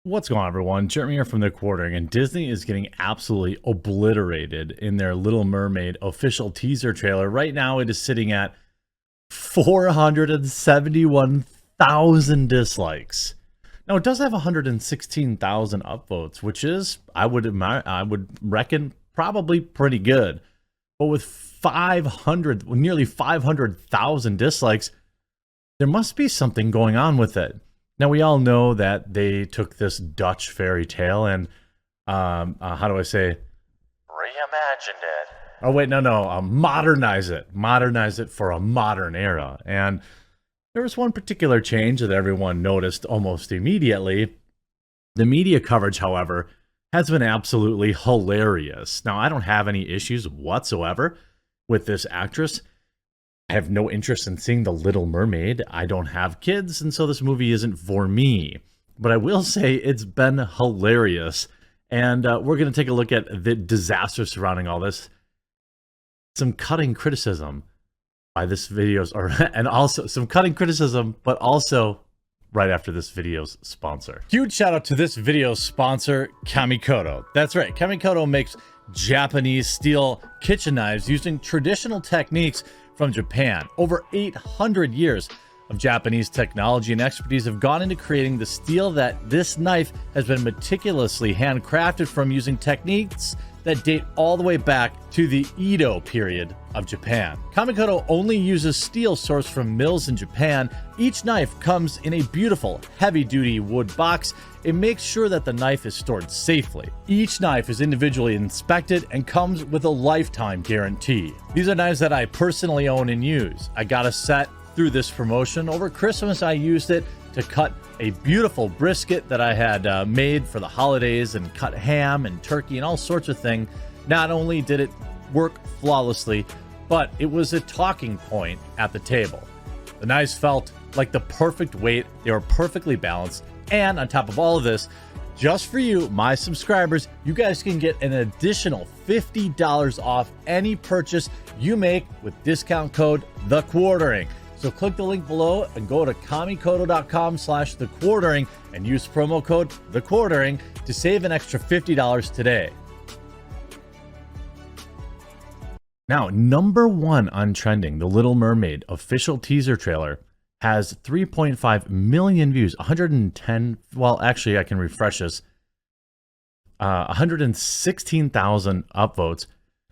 What's going on, everyone? Jeremy here from The Quartering, and Disney is getting absolutely obliterated in their Little Mermaid official teaser trailer. Right now, it is sitting at 471,000 dislikes. Now, it does have 116,000 upvotes, which is, I would reckon, probably pretty good. But with nearly 500,000 dislikes, there must be something going on with it. Now, we all know that they took this Dutch fairy tale and, how do I say? Reimagined it. Oh, wait, no, modernize it. Modernize it for a modern era. And there was one particular change that everyone noticed almost immediately. The media coverage, however, has been absolutely hilarious. Now, I don't have any issues whatsoever with this actress. I have no interest in seeing The Little Mermaid. I don't have kids, and so this movie isn't for me. But I will say it's been hilarious. And we're going to take a look at the disaster surrounding all this. Some cutting criticism by this video's, and also some cutting criticism, but also right after this video's sponsor. Huge shout out to this video's sponsor, Kamikoto. That's right, Kamikoto makes Japanese steel kitchen knives using traditional techniques from Japan. Over 800 years of Japanese technology and expertise have gone into creating the steel that this knife has been meticulously handcrafted from, using techniques that date all the way back to the Edo period of Japan. Kamikoto only uses steel sourced from mills in Japan. Each knife comes in a beautiful, heavy-duty wood box. It makes sure that the knife is stored safely. Each knife is individually inspected and comes with a lifetime guarantee. These are knives that I personally own and use. I got a set through this promotion. Over Christmas, I used it to cut a beautiful brisket that I had made for the holidays, and cut ham and turkey and all sorts of things. Not only did it work flawlessly, but it was a talking point at the table. The knives felt like the perfect weight. They were perfectly balanced. And on top of all of this, just for you, my subscribers, you guys can get an additional $50 off any purchase you make with discount code TheQuartering. So click the link below and go to kamikoto.com/thequartering and use promo code TheQuartering to save an extra $50 today. Now, number one on trending, The Little Mermaid official teaser trailer has 3.5 million views, 110, well, actually, I can refresh this, 116,000 upvotes.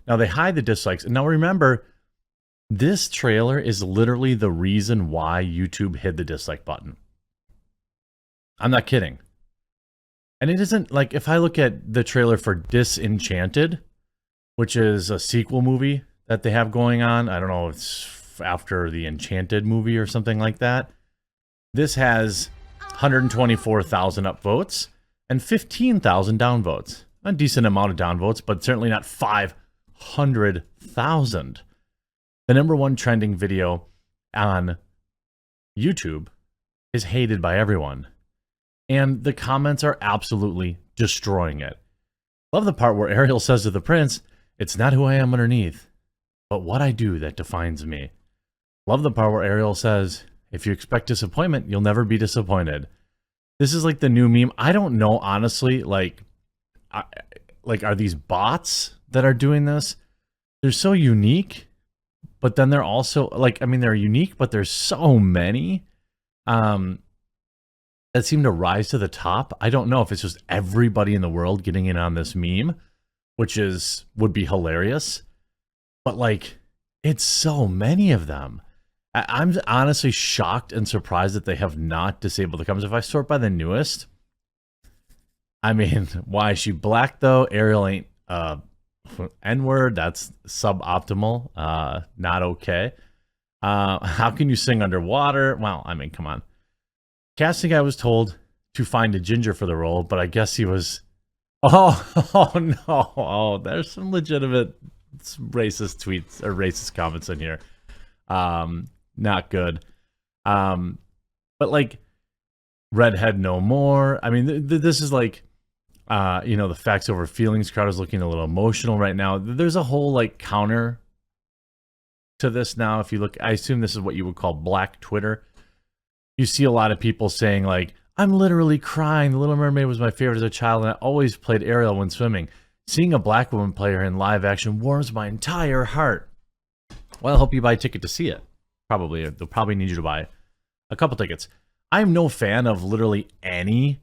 Now, they hide the dislikes. Now, remember, this trailer is literally the reason why YouTube hid the dislike button. I'm not kidding. And it isn't like, if I look at the trailer for Disenchanted, which is a sequel movie that they have going on, I don't know, it's after the Enchanted movie or something like that. This has 124,000 upvotes and 15,000 downvotes. A decent amount of downvotes, but certainly not 500,000. The number one trending video on YouTube is hated by everyone. And the comments are absolutely destroying it. Love the part where Ariel says to the prince, "It's not who I am underneath, but what I do that defines me." Love the part where Ariel says, "If you expect disappointment, you'll never be disappointed." This is like the new meme. I don't know, honestly, like are these bots that are doing this? They're so unique, but then they're also, like, I mean, they're unique, but there's so many that seem to rise to the top. I don't know if it's just everybody in the world getting in on this meme, which would be hilarious. But, like, it's so many of them. I'm honestly shocked and surprised that they have not disabled the comments. If I sort by the newest, I mean, why is she black, though? Ariel ain't N-word. That's suboptimal. Not okay. How can you sing underwater? Well, I mean, come on. Casting guy was told to find a ginger for the role, but I guess he was... Oh no. Oh, there's some legitimate racist tweets or racist comments in here. Not good. But like, redhead no more. I mean, this is like, the facts over feelings crowd is looking a little emotional right now. There's a whole like counter to this now. If you look, I assume this is what you would call Black Twitter. You see a lot of people saying like, I'm literally crying. The Little Mermaid was my favorite as a child, and I always played Ariel when swimming. Seeing a black woman play her in live action warms my entire heart. Well, I hope you buy a ticket to see it. Probably. They'll probably need you to buy a couple tickets. I'm no fan of literally any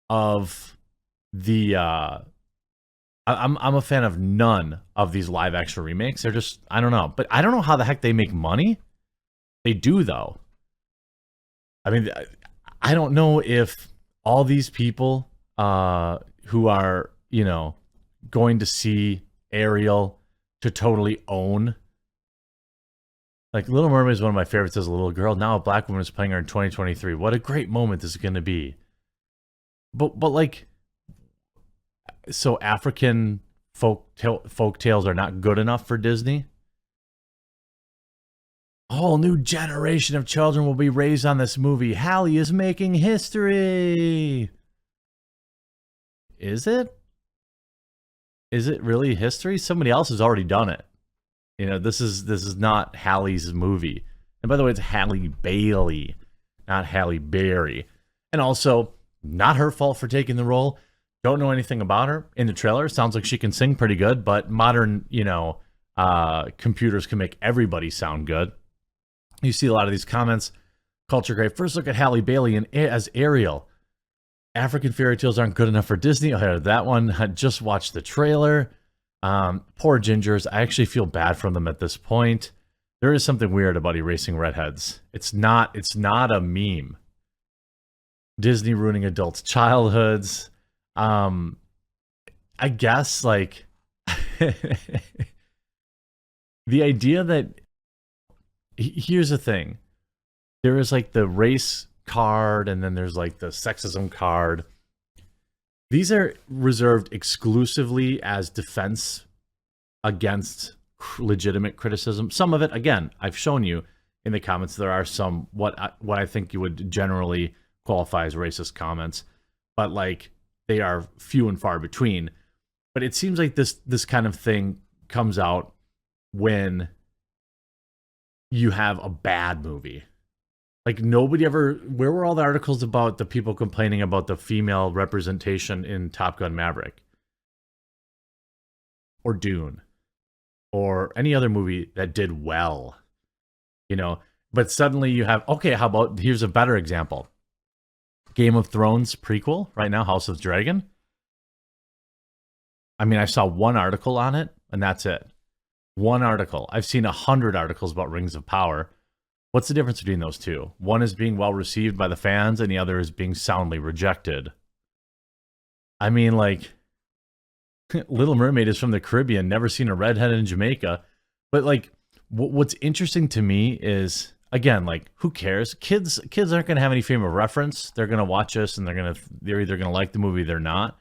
of the... I'm a fan of none of these live action remakes. They're just... I don't know. But I don't know how the heck they make money. They do, though. I mean, I don't know if all these people who are, you know, going to see Ariel to totally own. Like, Little Mermaid is one of my favorites as a little girl. Now a black woman is playing her in 2023. What a great moment this is going to be. But like, so African folk tales are not good enough for Disney? A whole new generation of children will be raised on this movie. Halle is making history. Is it? Is it really history? Somebody else has already done it. You know, this is not Halle's movie. And by the way, it's Halle Bailey, not Halle Berry. And also, not her fault for taking the role. Don't know anything about her. In the trailer, sounds like she can sing pretty good, but modern, you know, computers can make everybody sound good. You see a lot of these comments. Culture great. First look at Halle Bailey as Ariel. African fairy tales aren't good enough for Disney. I heard that one. I just watched the trailer. Poor gingers. I actually feel bad for them at this point. There is something weird about erasing redheads. It's not a meme. Disney ruining adults' childhoods. I guess, like, the idea that, here's the thing. There is like the race card, and then there's like the sexism card. These are reserved exclusively as defense against legitimate criticism. Some of it, again, I've shown you in the comments, there are some what I think you would generally qualify as racist comments, but like they are few and far between. But it seems like this kind of thing comes out when you have a bad movie. Like, nobody ever... Where were all the articles about the people complaining about the female representation in Top Gun Maverick? Or Dune? Or any other movie that did well? You know? But suddenly you have... Okay, how about... Here's a better example. Game of Thrones prequel, right now, House of Dragon. I mean, I saw one article on it, and that's it. One article. I've seen 100 articles about Rings of Power. What's the difference between those two? One is being well received by the fans, and the other is being soundly rejected. I mean, like, Little Mermaid is from the Caribbean, never seen a redhead in Jamaica. But, like, what's interesting to me is, again, like, who cares? Kids aren't going to have any frame of reference. They're going to watch us, and they're either going to like the movie, they're not.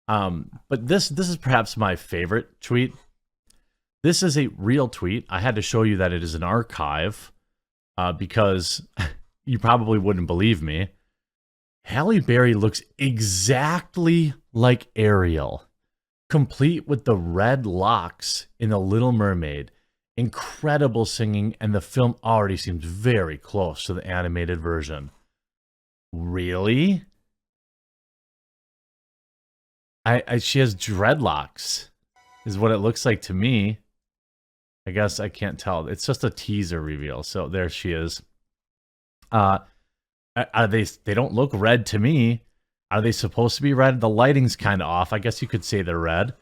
But this is perhaps my favorite tweet. This is a real tweet. I had to show you that it is an archive. Because you probably wouldn't believe me. Halle Berry looks exactly like Ariel, complete with the red locks in The Little Mermaid. Incredible singing, and the film already seems very close to the animated version. Really? She has dreadlocks, is what it looks like to me. I guess I can't tell. It's just a teaser reveal. So there she is. Are they don't look red to me. Are they supposed to be red? The lighting's kind of off. I guess you could say they're red.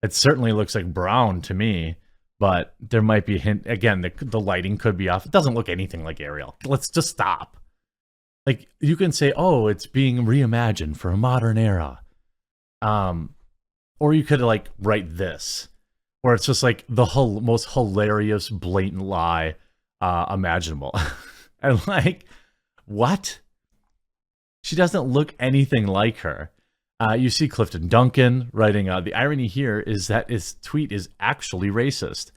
It certainly looks like brown to me, but there might be a hint. Again, the lighting could be off. It doesn't look anything like Ariel. Let's just stop. Like, you can say, oh, it's being reimagined for a modern era. Or you could, like, write this, where it's just like the most hilarious, blatant lie imaginable. And like, what? She doesn't look anything like her. You see Clifton Duncan writing, the irony here is that his tweet is actually racist,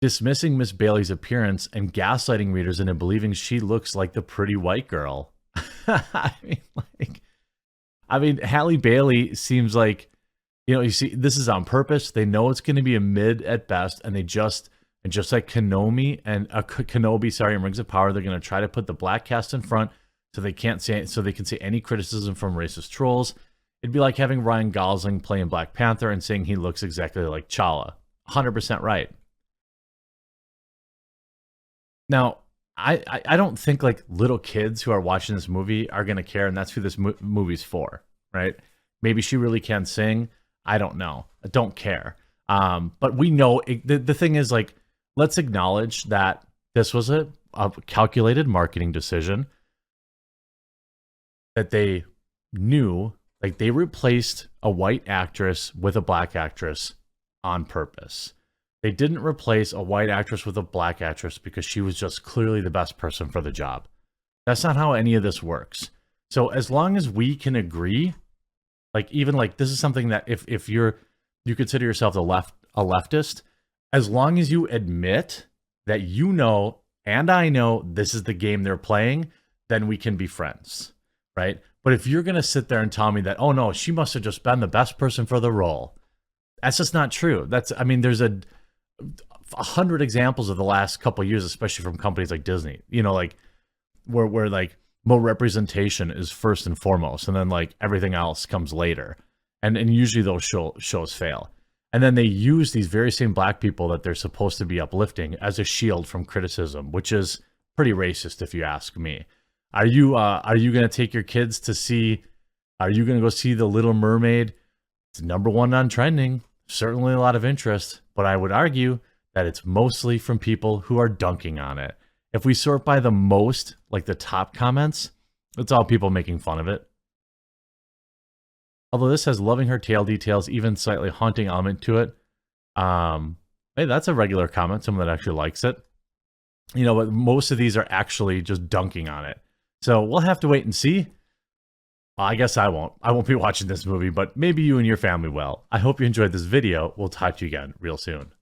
dismissing Miss Bailey's appearance and gaslighting readers into believing she looks like the pretty white girl. I mean, Halle Bailey seems like, you know, you see, this is on purpose. They know it's going to be a mid at best, and just like Kenobi and in Rings of Power, they're going to try to put the black cast in front so they can say any criticism from racist trolls. It'd be like having Ryan Gosling playing Black Panther and saying he looks exactly like T'Challa. 100% right. Now, I don't think like little kids who are watching this movie are gonna care, and that's who this movie's for, right? Maybe she really can sing. I don't know. I don't care. But we know the thing is, like, let's acknowledge that this was a calculated marketing decision that they knew. Like, they replaced a white actress with a black actress on purpose. They didn't replace a white actress with a black actress because she was just clearly the best person for the job. That's not how any of this works. So as long as we can agree, like, even like this is something that if you consider yourself a leftist, as long as you admit that you know and I know this is the game they're playing, then we can be friends, right? But if you're gonna sit there and tell me that, oh no, she must have just been the best person for the role, that's just not true. There's 100 examples of the last couple of years, especially from companies like Disney, like where like more representation is first and foremost, and then like everything else comes later, and usually those shows fail, and then they use these very same black people that they're supposed to be uplifting as a shield from criticism, which is pretty racist if you ask me. Are you gonna take your kids to see? Are you gonna go see The Little Mermaid? It's #1 on trending. Certainly a lot of interest, but I would argue that it's mostly from people who are dunking on it. If we sort by the most, like the top comments, it's all people making fun of it. Although this has loving her tail details, even slightly haunting element to it. Hey, that's a regular comment, someone that actually likes it. But most of these are actually just dunking on it. So we'll have to wait and see. I guess I won't. I won't be watching this movie, but maybe you and your family will. I hope you enjoyed this video. We'll talk to you again real soon.